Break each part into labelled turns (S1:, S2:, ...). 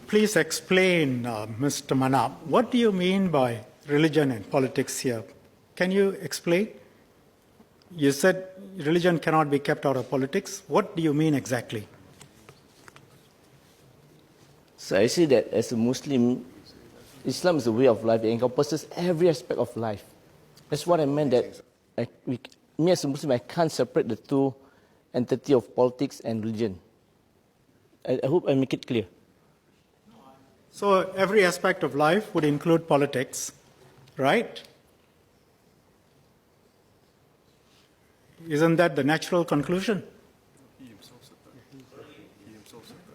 S1: Please explain, Mr. Manap, what do you mean by religion and politics here? Can you explain? You said religion cannot be kept out of politics. What do you mean exactly?
S2: So I see that as a Muslim, Islam is a way of life. It encompasses every aspect of life. That's what I meant, that me as a Muslim, I can't separate the two entities of politics and religion. I hope I make it clear.
S1: So every aspect of life would include politics, right? Isn't that the natural conclusion?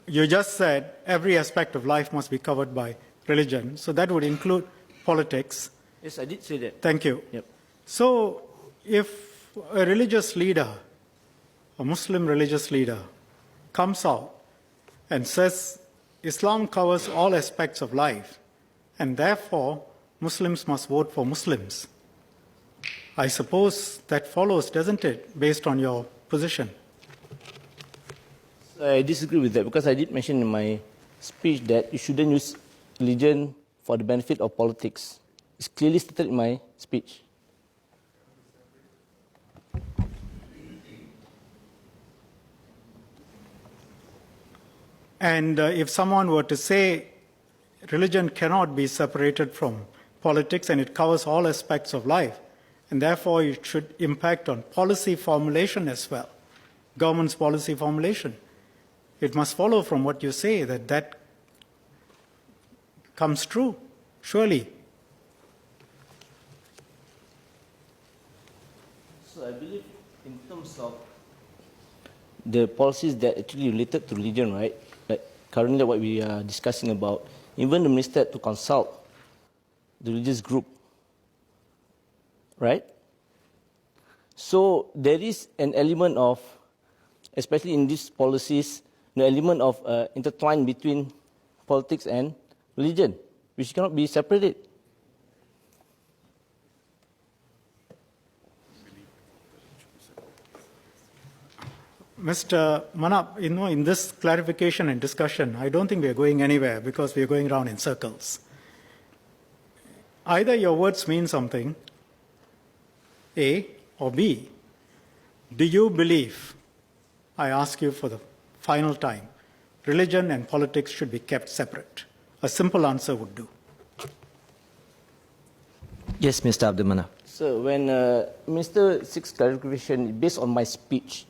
S1: You just said every aspect of life must be covered by religion, so that would include politics.
S2: Yes, I did say that.
S1: Thank you.
S2: Yep.
S1: So if a religious leader, a Muslim religious leader, comes out and says Islam covers all aspects of life, and therefore Muslims must vote for Muslims, I suppose that follows, doesn't it, based on your position?
S2: I disagree with that, because I did mention in my speech that you shouldn't use religion for the benefit of politics. It's clearly stated in my speech.
S1: And if someone were to say religion cannot be separated from politics and it covers all aspects of life, and therefore it should impact on policy formulation as well, government's policy formulation, it must follow from what you say that that comes true, surely.
S2: So I believe in terms of the policies that actually related to religion, right? Like currently what we are discussing about, even the minister had to consult the religious group, right? So there is an element of, especially in these policies, the element of intertwine between politics and religion, which cannot be separated.
S1: Mr. Manap, in this clarification and discussion, I don't think we are going anywhere because we are going around in circles. Either your words mean something, A, or B. Do you believe, I ask you for the final time, religion and politics should be kept separate? A simple answer would do.
S3: Yes, Mr. Abdul Manap.
S2: So when Minister seeks clarification based on my speech,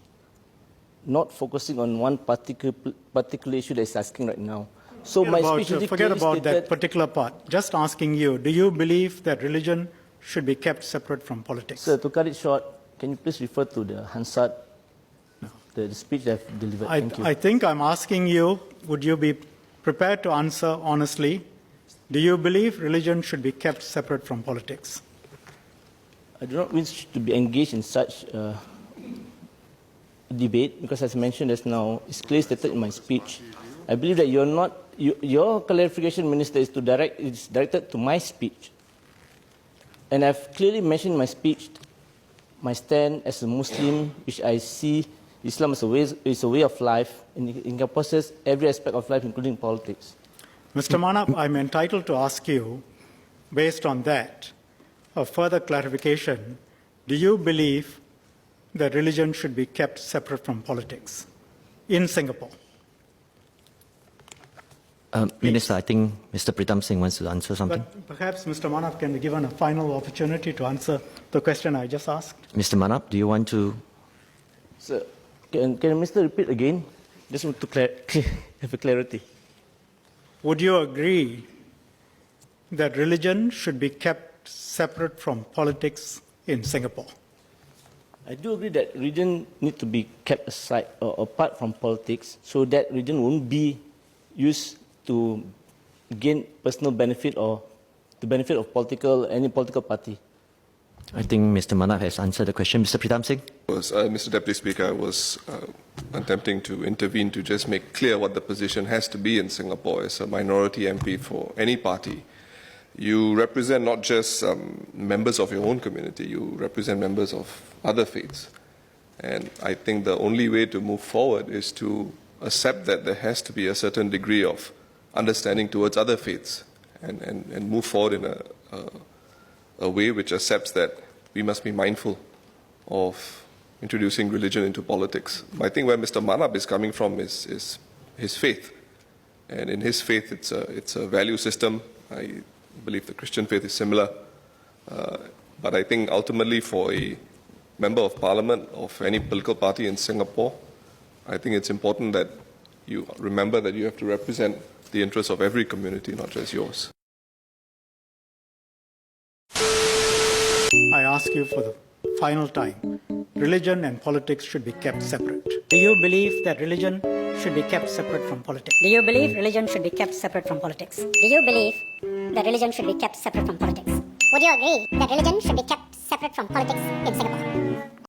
S2: not focusing on one particular issue that is asking right now. So
S1: Forget about that particular part. Just asking you, do you believe that religion should be kept separate from politics?
S2: Sir, to cut it short, can you please refer to the Hansard, the speech that I've delivered? Thank you.
S1: I think I'm asking you, would you be prepared to answer honestly, do you believe religion should be kept separate from politics?
S2: I do not wish to be engaged in such debate, because as mentioned just now, it's clearly stated in my speech. I believe that your clarification, Minister, is directed to my speech. And I've clearly mentioned in my speech my stand as a Muslim, which I see Islam is a way of life, and it encompasses every aspect of life, including politics.
S1: Mr. Manap, I'm entitled to ask you, based on that, a further clarification. Do you believe that religion should be kept separate from politics in Singapore?
S3: Minister, I think Mr. Pritam Singh wants to answer something.
S1: But perhaps Mr. Manap can be given a final opportunity to answer the question I just asked.
S3: Mr. Manap, do you want to?
S2: Sir, can the Minister repeat again? Just want to have a clarity.
S1: Would you agree that religion should be kept separate from politics in Singapore?
S2: I do agree that religion needs to be kept aside or apart from politics, so that religion won't be used to gain personal benefit or the benefit of any political party.
S3: I think Mr. Manap has answered the question. Mr. Pritam Singh?
S4: Mr. Deputy Speaker, I was attempting to intervene to just make clear what the position has to be in Singapore as a minority MP for any party. You represent not just members of your own community, you represent members of other faiths. And I think the only way to move forward is to accept that there has to be a certain degree of understanding towards other faiths and move forward in a way which accepts that we must be mindful of introducing religion into politics. I think where Mr. Manab is coming from is his faith. And in his faith, it's a value system. I believe the Christian faith is similar. But I think ultimately for a member of parliament of any political party in Singapore, I think it's important that you remember that you have to represent the interests of every community, not just yours.
S1: I ask you for the final time, religion and politics should be kept separate.
S5: Do you believe that religion should be kept separate from politics?
S6: Do you believe religion should be kept separate from politics? Do you believe that religion should be kept separate from politics? Would you agree that religion should be kept separate from politics in Singapore?